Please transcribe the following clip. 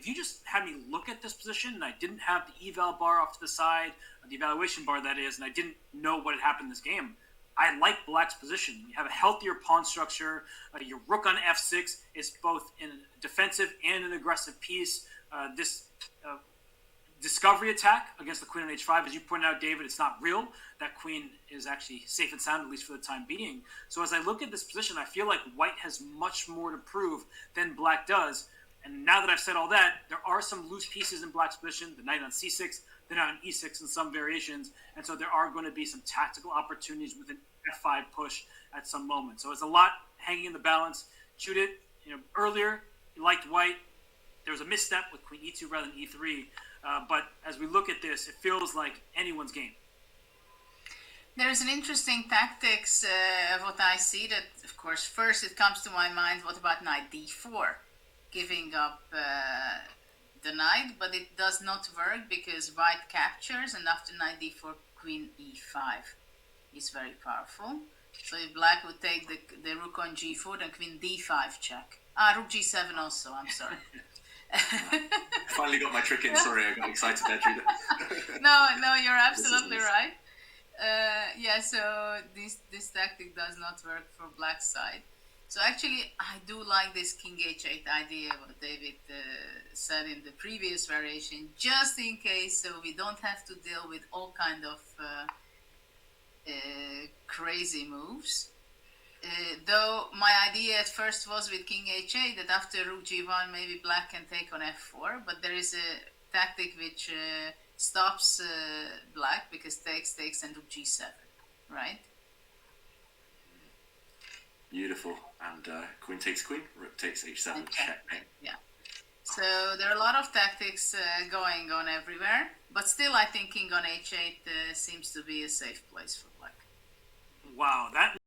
if you just had me look at this position and I didn't have the eval bar off to the side, the evaluation bar that is, and I didn't know what had happened in this game, I like black's position. You have a healthier pawn structure. Your rook on f6 is both in a defensive and an aggressive piece. This discovery attack against the queen on h5, as you pointed out, David, it's not real. That queen is actually safe and sound, at least for the time being. So as I look at this position, I feel like white has much more to prove than black does. And now that I've said all that, there are some loose pieces in black's position, the knight on c6, the knight on e6 in some variations. And so there are going to be some tactical opportunities with an f5 push at some moment. So it's a lot hanging in the balance. Judith, earlier you liked white. There was a misstep with queen e2 rather than e3. But as we look at this, it feels like anyone's game. There's an interesting tactics of what I see that, of course, first it comes to my mind, what about knight d4? Giving up the knight, but it does not work because white captures, and after knight d4, queen e5 is very powerful. So if black would take the rook on g4, then queen d5 check. Rook g7 also, I'm sorry. Finally got my trick in. Sorry, I got excited there, Judith. No, you're absolutely right. So this tactic does not work for black side. So actually, I do like this king h8 idea, what David said in the previous variation, just in case, so we don't have to deal with all kind of crazy moves. Though my idea at first was with king h8 that after rook g1 maybe black can take on f4, but there is a tactic which stops black because takes and rook g7, right? Beautiful. And queen takes queen, rook takes h7, checkmate. Yeah. So there are a lot of tactics going on everywhere, but still I think king on h8 seems to be a safe place for black. Wow, that